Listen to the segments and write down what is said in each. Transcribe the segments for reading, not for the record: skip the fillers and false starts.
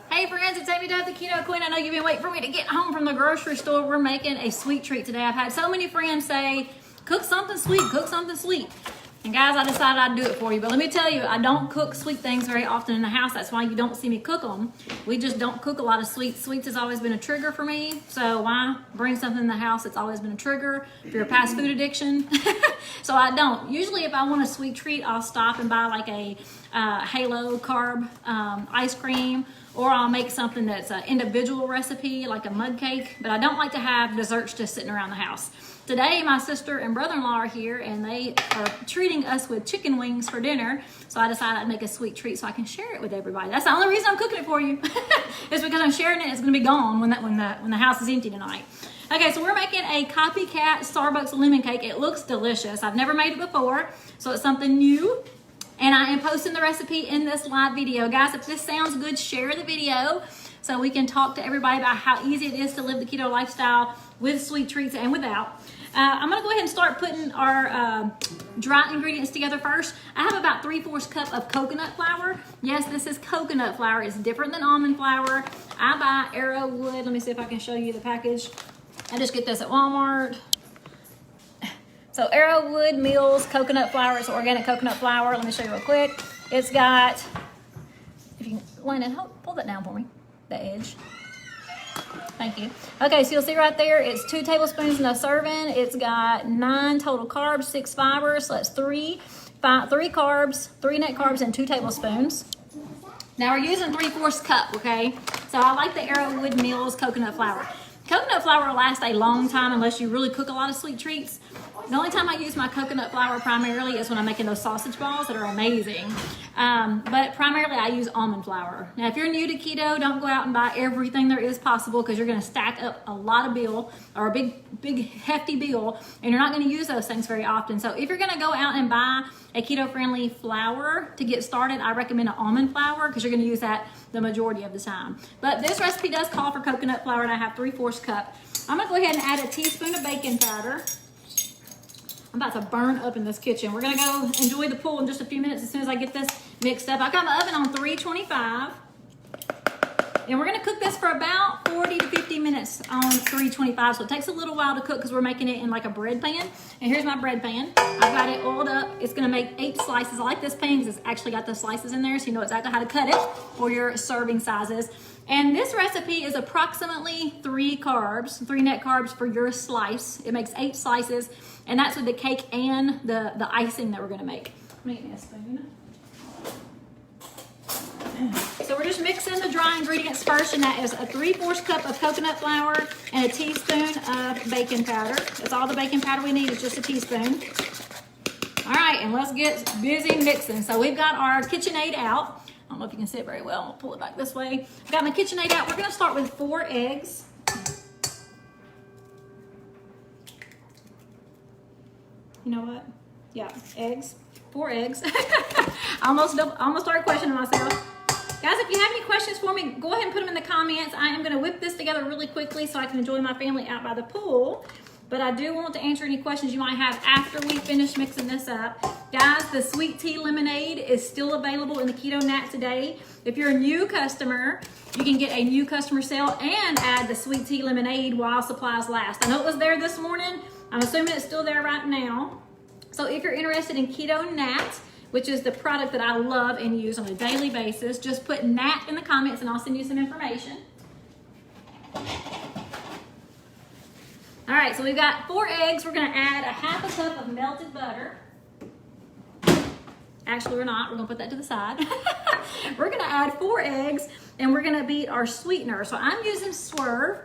Hey friends, it's Amy Dove, the Keto Queen. I know you've been waiting for me to get home from the grocery store. We're making a sweet treat today. I've had so many friends say, cook something sweet, cook something sweet. And guys, I decided I'd do it for you. But let me tell you, I don't cook sweet things very often in the house. That's why you don't see me cook them. We just don't cook a lot of sweets. Sweets has always been a trigger for me. So why bring something in the house that's always been a trigger if you're a fast food addiction? So I don't. Usually if I want a sweet treat, I'll stop and buy like a Halo carb ice cream, or I'll make something that's an individual recipe, like a mud cake. But I don't like to have desserts just sitting around the house. Today, my sister and brother-in-law are here, and they are treating us with chicken wings for dinner. So I decided I'd make a sweet treat so I can share it with everybody. That's the only reason I'm cooking it for you. It's because I'm sharing it. It's going to be gone when the house is empty tonight. Okay, so we're making a Copycat Starbucks lemon cake. It looks delicious. I've never made it before, so it's something new. And I am posting the recipe in this live video. Guys, if this sounds good, share the video so we can talk to everybody about how easy it is to live the keto lifestyle with sweet treats and without. I'm gonna go ahead and start putting our dry ingredients together first. I have about 3/4 cup of coconut flour. Yes, this is coconut flour. It's different than almond flour. I buy Arrowwood. Let me see if I can show you the package. I just get this at Walmart. So Arrowwood Mills coconut flour. It's organic coconut flour. Let me show you real quick. It's got, if you can, Landon, pull that down for me, the edge. Thank you. Okay, so you'll see right there, it's 2 tablespoons in a serving. It's got 9 total carbs, 6 fibers. So that's 3 carbs, 3 net carbs, and 2 tablespoons. Now we're using 3/4 cup, okay? So I like the Arrowwood Mills coconut flour. Coconut flour will last a long time unless you really cook a lot of sweet treats. The only time I use my coconut flour primarily is when I'm making those sausage balls that are amazing. But primarily I use almond flour. Now if you're new to keto, don't go out and buy everything there is possible, because you're gonna stack up a lot of bill, or a big hefty bill, and you're not gonna use those things very often. So if you're gonna go out and buy a keto-friendly flour to get started, I recommend an almond flour, because you're gonna use that the majority of the time. But this recipe does call for coconut flour, and I have 3/4 cup. I'm gonna go ahead and add a teaspoon of baking powder. I'm about to burn up in this kitchen. We're gonna go enjoy the pool in just a few minutes as soon as I get this mixed up. I've got my oven on 325. And we're gonna cook this for about 40 to 50 minutes on 325. So it takes a little while to cook because we're making it in like a bread pan. And here's my bread pan. I've got it oiled up. It's gonna make 8 slices. I like this pan because it's actually got the slices in there, so you know exactly how to cut it for your serving sizes. And this recipe is approximately 3 net carbs for your slice. It makes 8 slices, and that's with the cake and the icing that we're gonna make. Make me a spoon. So we're just mixing the dry ingredients first, and that is a 3/4 cup of coconut flour and a teaspoon of baking powder. That's all the baking powder we need, is just a teaspoon. All right, and let's get busy mixing. So we've got our KitchenAid out. I don't know if you can see it very well. I'll pull it back this way. I've got my KitchenAid out. We're gonna start with 4 eggs. You know what? Yeah, eggs. 4 eggs. I almost started questioning myself. Guys, if you have any questions for me, go ahead and put them in the comments. I am gonna whip this together really quickly so I can enjoy my family out by the pool. But I do want to answer any questions you might have after we finish mixing this up. Guys, the sweet tea lemonade is still available in the Keto Nat today. If you're a new customer, you can get a new customer sale and add the sweet tea lemonade while supplies last. I know it was there this morning. I'm assuming it's still there right now. So if you're interested in Keto Nat, which is the product that I love and use on a daily basis, just put Nat in the comments and I'll send you some information. All right, so we've got 4 eggs. We're gonna add a 1/2 cup of melted butter. Actually, we're not. We're gonna put that to the side. We're gonna add 4 eggs, and we're gonna beat our sweetener. So I'm using Swerve.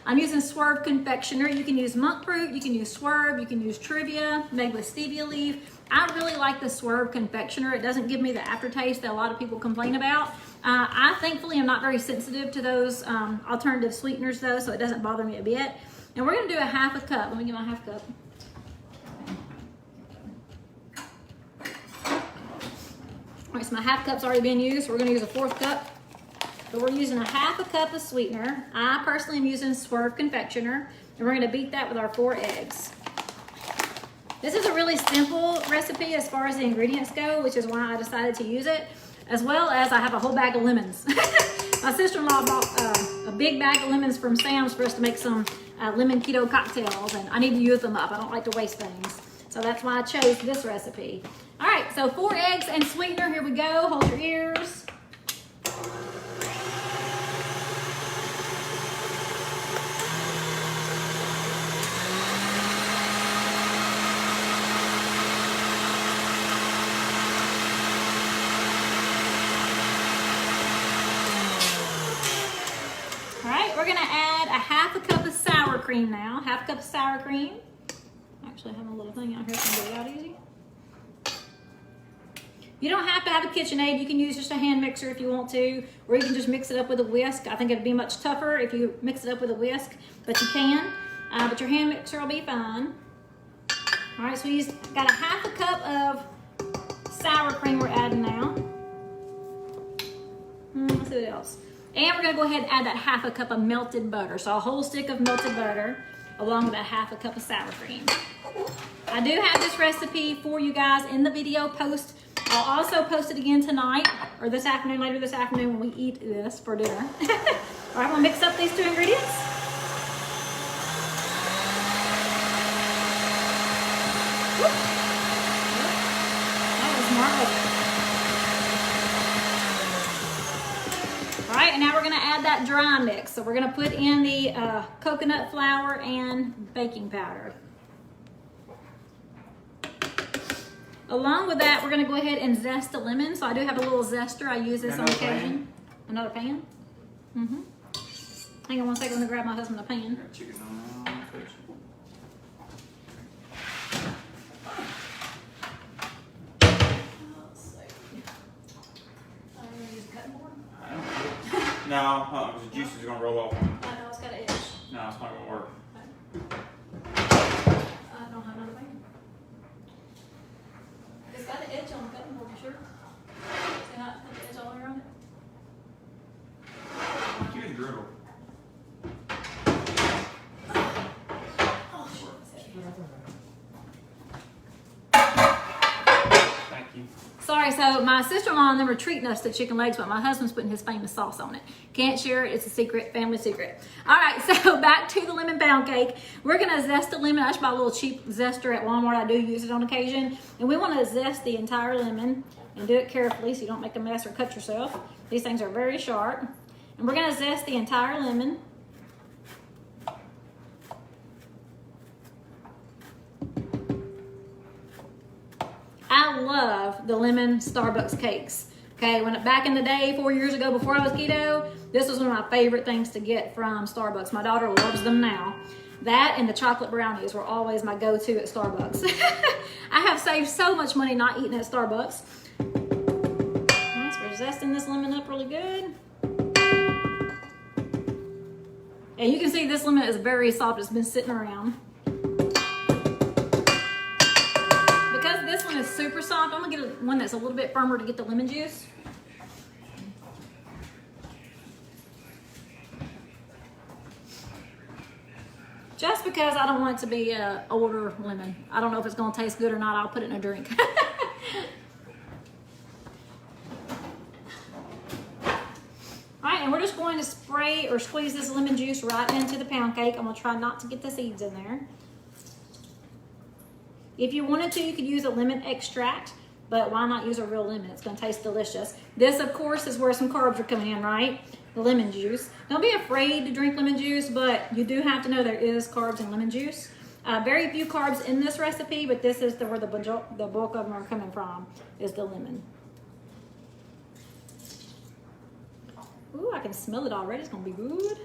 I'm using Swerve Confectioner. You can use monk fruit, you can use Swerve, you can use Trivia, made with stevia leaf. I really like the Swerve Confectioner. It doesn't give me the aftertaste that a lot of people complain about. I thankfully am not very sensitive to those alternative sweeteners though, so it doesn't bother me a bit. And we're gonna do a 1/2 cup. Let me get my 1/2 cup. All right, so my 1/2 cup's already been used. We're gonna use a 1/4 cup. So we're using a 1/2 cup of sweetener. I personally am using Swerve Confectioner, and we're gonna beat that with our 4 eggs. This is a really simple recipe as far as the ingredients go, which is why I decided to use it. as well as I have a whole bag of lemons. My sister-in-law bought a big bag of lemons from Sam's for us to make some lemon keto cocktails, and I need to use them up. I don't like to waste things. So that's why I chose this recipe. All right, so 4 eggs and sweetener. Here we go. Hold your ears. All right, we're gonna add a half a cup of sour cream now. Half a cup of sour cream. Actually, I have a little thing out here so I can get it out easy. You don't have to have a KitchenAid. You can use just a hand mixer if you want to, or you can just mix it up with a whisk. I think it'd be much tougher if you mix it up with a whisk, but you can. But your hand mixer will be fine. All right, so we got a half a cup of sour cream we're adding now. Let's see what else. And we're gonna go ahead and add that half a cup of melted butter. So a whole stick of melted butter along with that half a cup of sour cream. I do have this recipe for you guys in the video post. I'll also post it again tonight or this afternoon, later this afternoon when we eat this for dinner. All right, I'm gonna mix up these 2 ingredients. Whoop. That was marvelous. All right, and now we're gonna add that dry mix. So we're gonna put in the coconut flour and baking powder. Along with that, we're gonna go ahead and zest the lemon. So I do have a little zester. I use this on occasion. Another pan? Mm-hmm. Hang on one second, I'm gonna grab my husband a pan. Chicken on first. No, the juice is gonna roll off. I know, it's got an itch. No, it's not gonna work. I don't have another pan. It's got an edge on the cutting board, you sure? See how it put the edge all around it? Use griddle. Oh, shit. Thank you. Sorry, so my sister-in-law and them are treating us to chicken legs, but my husband's putting his famous sauce on it. Can't share it, it's a secret, family secret. All right, so back to the lemon pound cake. We're gonna zest the lemon. I just bought a little cheap zester at Walmart. I do use it on occasion. And we wanna zest the entire lemon and do it carefully so you don't make a mess or cut yourself. These things are very sharp. And we're gonna zest the entire lemon. I love the lemon Starbucks cakes. Okay, back in the day, 4 years ago, before I was keto, this was one of my favorite things to get from Starbucks. My daughter loves them now. That and the chocolate brownies were always my go-to at Starbucks. I have saved so much money not eating at Starbucks. Right, so we're zesting this lemon up really good. And you can see this lemon is very soft. It's been sitting around. This one is super soft. I'm gonna get one that's a little bit firmer to get the lemon juice. Just because I don't want it to be an older lemon. I don't know if it's gonna taste good or not. I'll put it in a drink. All right, and we're just going to spray or squeeze this lemon juice right into the pound cake. I'm gonna try not to get the seeds in there. If you wanted to, you could use a lemon extract, but why not use a real lemon? It's gonna taste delicious. This, of course, is where some carbs are coming in, right? The lemon juice. Don't be afraid to drink lemon juice, but you do have to know there is carbs in lemon juice. Very few carbs in this recipe, but this is where the bulk of them are coming from, is the lemon. Ooh, I can smell it already. It's gonna be good.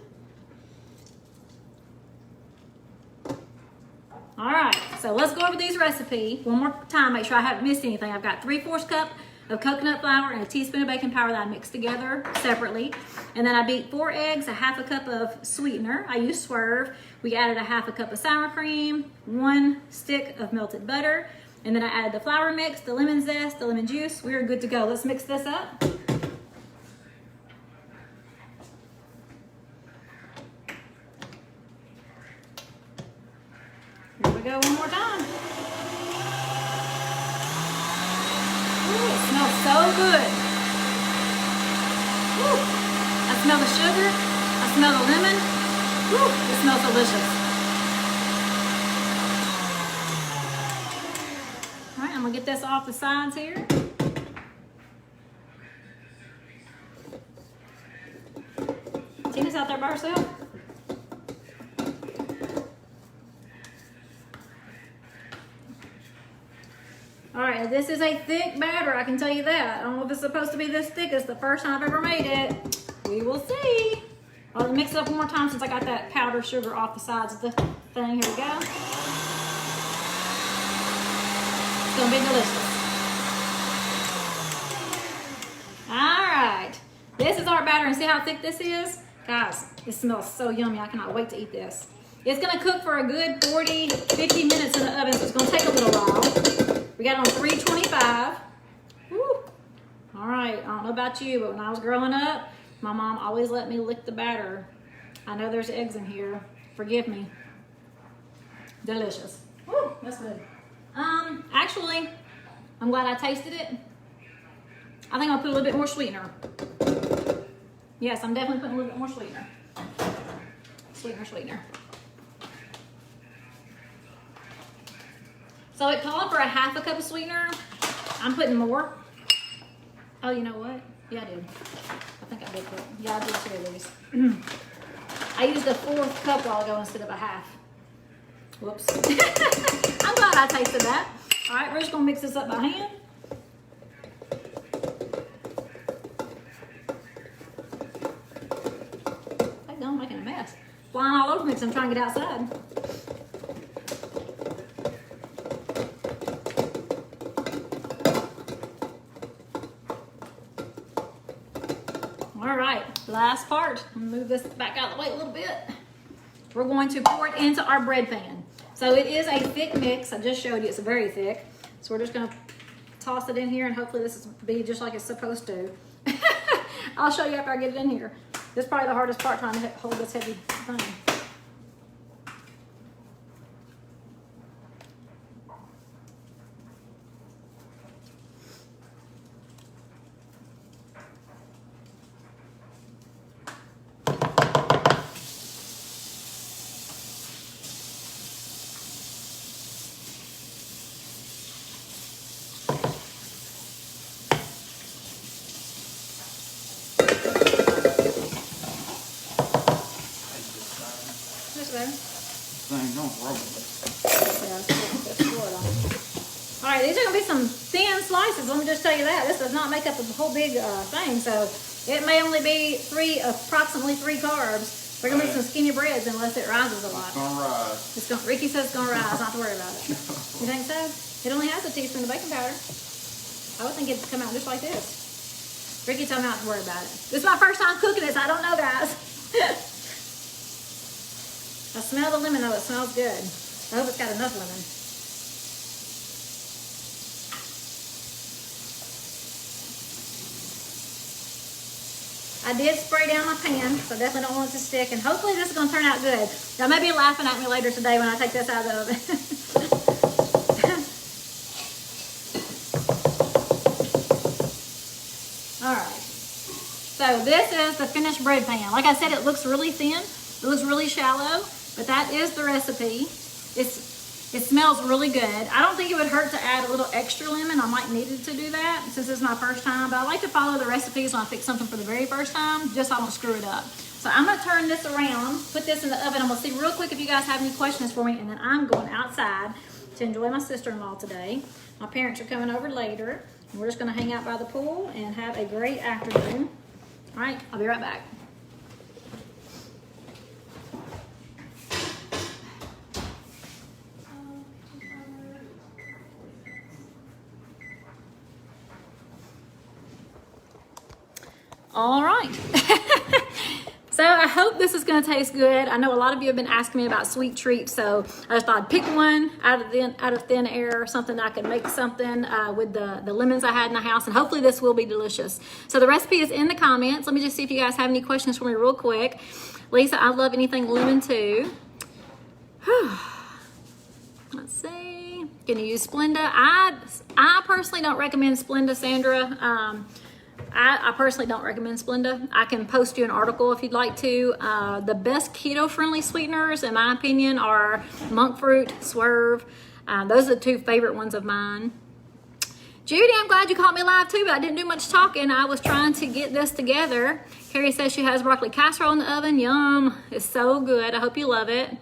All right, so let's go over these recipes one more time. Make sure I haven't missed anything. I've got 3/4 cup of coconut flour and a teaspoon of baking powder that I mixed together separately. And then I beat 4 eggs, a half a cup of sweetener. I used Swerve. We added a half a cup of sour cream, 1 stick of melted butter. And then I added the flour mix, the lemon zest, the lemon juice. We're good to go. Let's mix this up. Here we go one more time. Ooh, it smells so good. I smell the sugar. I smell the lemon. Whew, it smells delicious. All right, I'm gonna get this off the sides here. Tina's out there by herself. All right, this is a thick batter, I can tell you that. I don't know if it's supposed to be this thick. It's the first time I've ever made it. We will see. I'll mix it up one more time since I got that powdered sugar off the sides of the thing. Here we go. It's gonna be delicious. All right, this is our batter, and see how thick this is? Guys, this smells so yummy. I cannot wait to eat this. It's gonna cook for a good 40, 50 minutes in the oven, so it's gonna take a little while. We got it on 325. Woo. All right, I don't know about you, but when I was growing up, my mom always let me lick the batter. I know there's eggs in here. Forgive me. Delicious. Woo, that's good. Actually, I'm glad I tasted it. I think I'll put a little bit more sweetener. Yes, I'm definitely putting a little bit more sweetener. Sweetener. So it called for a half a cup of sweetener. I'm putting more. Oh, you know what? Yeah, I did. I think I did put. Yeah, I did 2 of these. I used a 4th cup while ago instead of a half. Whoops. I'm glad I tasted that. All right, we're just gonna mix this up by hand. I'm making a mess. Flying all over me because I'm trying to get outside. All right, last part. I'm gonna move this back out of the way a little bit. We're going to pour it into our bread pan. So it is a thick mix. I just showed you it's very thick. So we're just gonna toss it in here, and hopefully this will be just like it's supposed to. I'll show you after I get it in here. This is probably the hardest part, trying to hold this heavy thing. Thing don't roll. Yeah, all right, these are gonna be some thin slices. Let me just tell you that this does not make up a whole big thing, so it may only be approximately 3 carbs. They're gonna be some skinny breads unless it rises a lot. It's gonna rise. Ricky says it's gonna rise. Not to worry about it. You think so? It only has a teaspoon of baking powder. I would think it'd come out just like this. Ricky told me not to worry about it. This is my first time cooking this. I don't know, guys. I smell the lemon though, it smells good. I hope it's got enough lemon. I did spray down my pan, so I definitely don't want it to stick, and hopefully this is gonna turn out good. Y'all may be laughing at me later today when I take this out of the oven. All right, so this is the finished bread pan. Like I said, it looks really thin, it looks really shallow. But that is the recipe. It smells really good. I don't think it would hurt to add a little extra lemon. I might need to do that since this is my first time. But I like to follow the recipes when I fix something for the very first time, just so I don't screw it up. So I'm gonna turn this around, put this in the oven. I'm gonna see real quick if you guys have any questions for me, and then I'm going outside to enjoy my sister-in-law today. My parents are coming over later, and we're just gonna hang out by the pool and have a great afternoon. All right, I'll be right back. All right. So I hope this is going to taste good. I know a lot of you have been asking me about sweet treats, so I just thought I'd pick one out of thin air, something I could make something with the lemons I had in the house, and hopefully this will be delicious. So the recipe is in the comments. Let me just see if you guys have any questions for me real quick. Lisa, I love anything lemon too. Let's see. Can you use Splenda? I personally don't recommend Splenda, Sandra. I personally don't recommend Splenda. I can post you an article if you'd like to. The best keto-friendly sweeteners, in my opinion, are monk fruit, Swerve. Those are the two favorite ones of mine. Judy, I'm glad you caught me live too, but I didn't do much talking. I was trying to get this together. Carrie says she has broccoli casserole in the oven. Yum. It's so good. I hope you love it.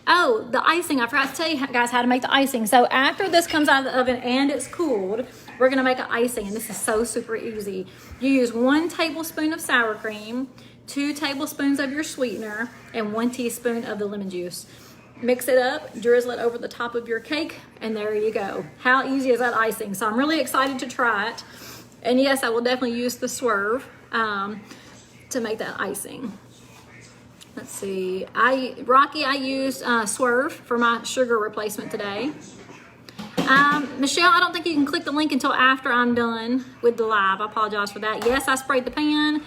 Oh, the icing. I forgot to tell you guys how to make the icing. So after this comes out of the oven and it's cooled, we're going to make an icing. And this is so super easy. You use 1 tablespoon of sour cream, 2 tablespoons of your sweetener, and 1 teaspoon of the lemon juice. Mix it up, drizzle it over the top of your cake, and there you go. How easy is that icing? So I'm really excited to try it. And yes, I will definitely use the Swerve to make that icing. Let's see. Rocky, I used Swerve for my sugar replacement today. Michelle, I don't think you can click the link until after I'm done with the live. I apologize for that. Yes, I sprayed the pan.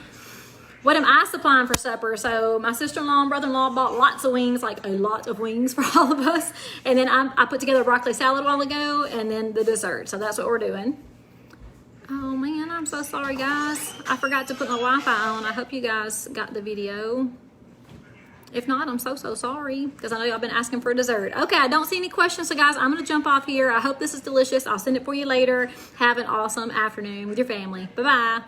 What am I supplying for supper? So my sister-in-law and brother-in-law bought lots of wings, like a lot of wings for all of us. And then I put together a broccoli salad a while ago, and then the dessert. So that's what we're doing. Oh man, I'm so sorry guys. I forgot to put my Wi-Fi on. I hope you guys got the video. If not, I'm so sorry, because I know y'all been asking for a dessert. Okay, I don't see any questions, so guys, I'm gonna jump off here. I hope this is delicious. I'll send it for you later. Have an awesome afternoon with your family. Bye-bye.